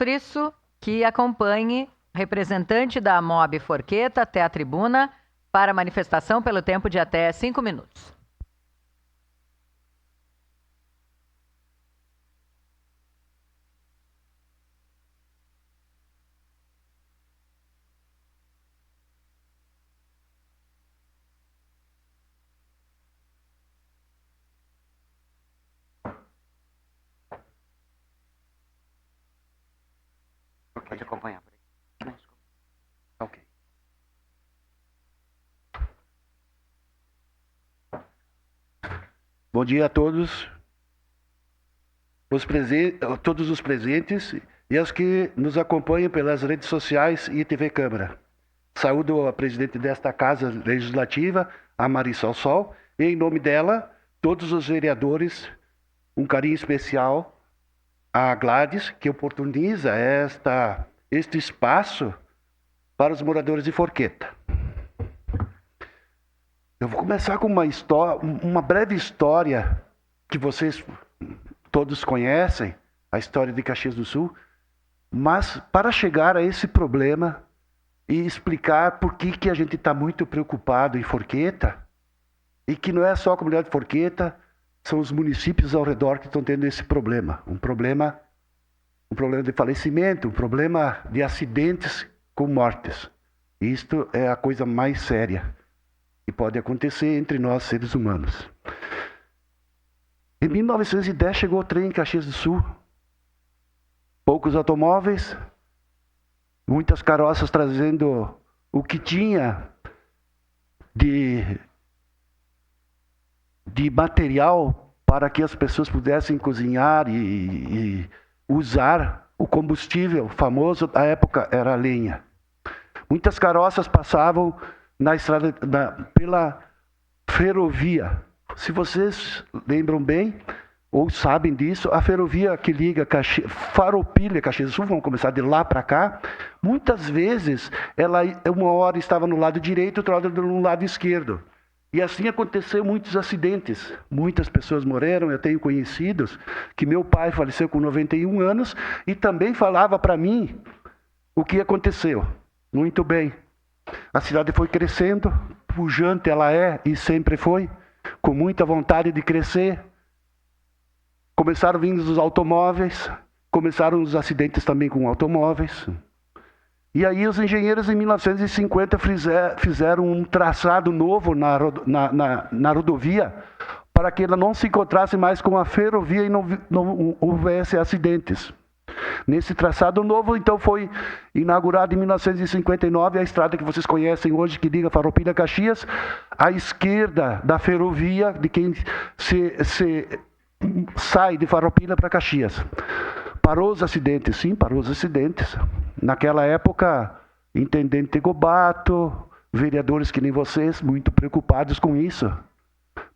Peço isso que acompanhe representante da MOB Forqueta até a tribuna para a manifestação pelo tempo de até 5 minutos. Pode acompanhar. Ok. Bom dia a todos, todos os presentes e aos que nos acompanham pelas redes sociais e TV Câmara. Saúdo a presidente desta Casa Legislativa, a Marisol Sol, e em nome dela, todos os vereadores, um carinho especial a Gladys, que oportuniza este espaço para os moradores de Forqueta. Eu vou começar com uma breve história que vocês todos conhecem, a história de Caxias do Sul, mas para chegar a esse problema e explicar por que a gente está muito preocupado em Forqueta, e que não é só a comunidade de Forqueta, são os municípios ao redor que estão tendo esse problema. Um problema de falecimento, um problema de acidentes com mortes. Isto é a coisa mais séria que pode acontecer entre nós, seres humanos. Em 1910 chegou o trem em Caxias do Sul. Poucos automóveis, muitas carroças trazendo o que tinha de material para que as pessoas pudessem cozinhar e usar o combustível famoso da época era a lenha. Muitas carroças passavam na estrada pela ferrovia. Se vocês lembram bem ou sabem disso, a ferrovia que liga Farroupilha, Caxias do Sul, vamos começar de lá para cá, muitas vezes ela uma hora estava no lado direito, outra hora no lado esquerdo. E assim aconteceu muitos acidentes. Muitas pessoas morreram. Eu tenho conhecidos que meu pai faleceu com 91 anos e também falava para mim o que aconteceu. Muito bem. A cidade foi crescendo, pujante ela é e sempre foi, com muita vontade de crescer. Começaram vindo os automóveis, começaram os acidentes também com automóveis. E aí os engenheiros em 1950 fizeram um traçado novo na rodovia para que ela não se encontrasse mais com a ferrovia e não houvesse acidentes. Nesse traçado novo, então, foi inaugurado em 1959 a estrada que vocês conhecem hoje, que liga Farroupilha a Caxias, à esquerda da ferrovia, de quem sai de Farroupilha para Caxias. Parou os acidentes? Sim, parou os acidentes. Naquela época, intendente Gobato, vereadores que nem vocês, muito preocupados com isso.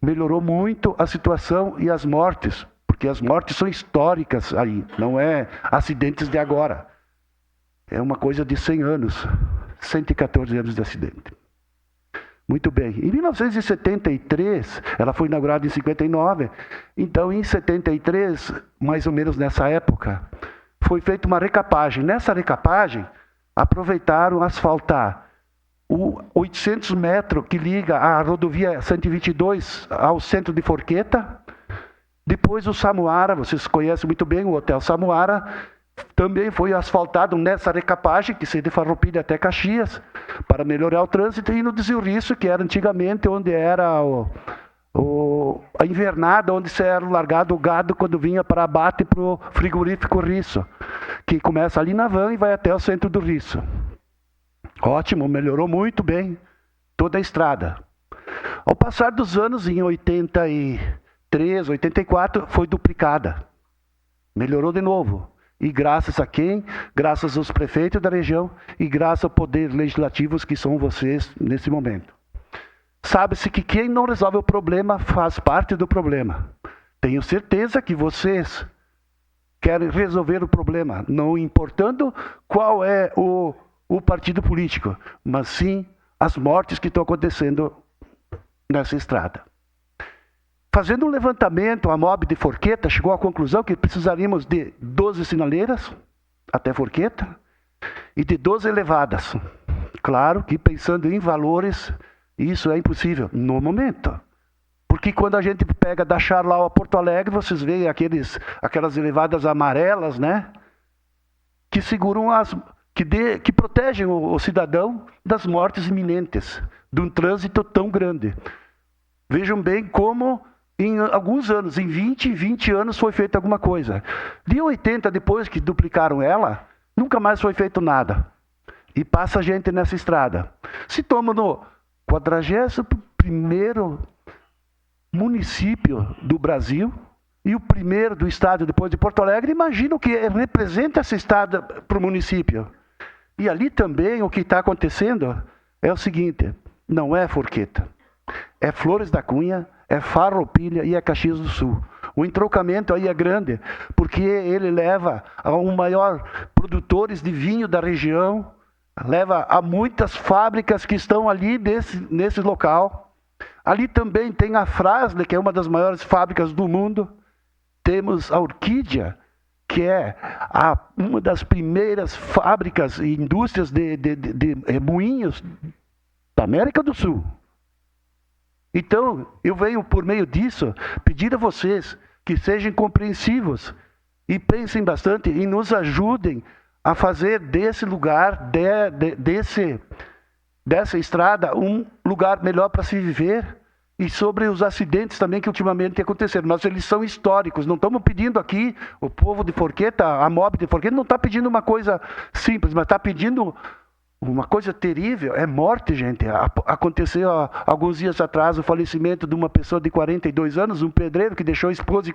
Melhorou muito a situação e as mortes, porque as mortes são históricas aí, não é acidentes de agora. É uma coisa de 100 anos, 114 anos de acidente. Muito bem. Em 1973, ela foi inaugurada em 59, então em 73, mais ou menos nessa época, foi feita uma recapagem. Nessa recapagem, aproveitaram asfaltar o 800 metros que liga a rodovia 122 ao centro de Forqueta. Depois o Samuara, vocês conhecem muito bem o Hotel Samuara, também foi asfaltado nessa recapagem, que seria de Farroupilha até Caxias, para melhorar o trânsito, e no Desvio Risso, que era antigamente onde era a invernada, onde se era largado o gado quando vinha para abate para o frigorífico Risso, que começa ali na van e vai até o centro do Risso. Ótimo, melhorou muito bem toda a estrada. Ao passar dos anos, em 83, 84, foi duplicada. Melhorou de novo. E graças a quem? Graças aos prefeitos da região e graças ao poder legislativo que são vocês nesse momento. Sabe-se que quem não resolve o problema faz parte do problema. Tenho certeza que vocês querem resolver o problema, não importando qual é o partido político, mas sim as mortes que estão acontecendo nessa estrada. Fazendo um levantamento, a MOB de Forqueta chegou à conclusão que precisaríamos de 12 sinaleiras, até Forqueta, e de 12 elevadas. Claro que pensando em valores, isso é impossível no momento. Porque quando a gente pega da Charlau a Porto Alegre, vocês veem aquelas elevadas amarelas, né? Que seguram que protegem o cidadão das mortes iminentes, de um trânsito tão grande. Vejam bem como em alguns anos, em 20 anos foi feita alguma coisa. De 80, depois que duplicaram ela, nunca mais foi feito nada. E passa gente nessa estrada. Se toma no 41º município do Brasil e o primeiro do estado depois de Porto Alegre, imagina o que representa essa estrada para o município. E ali também o que está acontecendo é o seguinte, não é Forqueta, é Flores da Cunha, é Farroupilha e é Caxias do Sul. O entrocamento aí é grande, porque ele leva a um maior produtores de vinho da região, leva a muitas fábricas que estão ali nesse local. Ali também tem a Fras-le, que é uma das maiores fábricas do mundo. Temos a Orquídea, que é uma das primeiras fábricas e indústrias de moinhos da América do Sul. Então, eu venho por meio disso pedir a vocês que sejam compreensivos e pensem bastante e nos ajudem a fazer desse lugar, dessa estrada, um lugar melhor para se viver. E sobre os acidentes também que ultimamente aconteceram. Mas eles são históricos. Não estamos pedindo aqui, o povo de Forqueta, a MOB de Forqueta, não está pedindo uma coisa simples, mas está pedindo uma coisa terrível. É morte, gente. Aconteceu alguns dias atrás o falecimento de uma pessoa de 42 anos, um pedreiro que deixou a esposa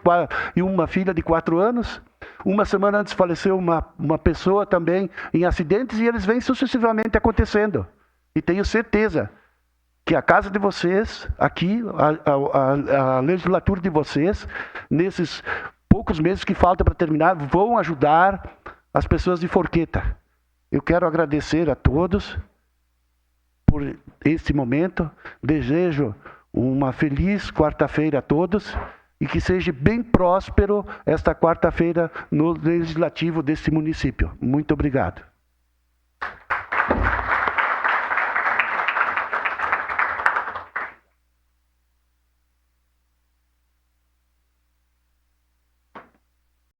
e uma filha de 4 anos. Uma semana antes faleceu uma pessoa também em acidentes e eles vêm sucessivamente acontecendo. E tenho certeza que a casa de vocês, aqui, a legislatura de vocês, nesses poucos meses que faltam para terminar, vão ajudar as pessoas de Forqueta. Eu quero agradecer a todos por esse momento. Desejo uma feliz quarta-feira a todos e que seja bem próspero esta quarta-feira no legislativo desse município. Muito obrigado.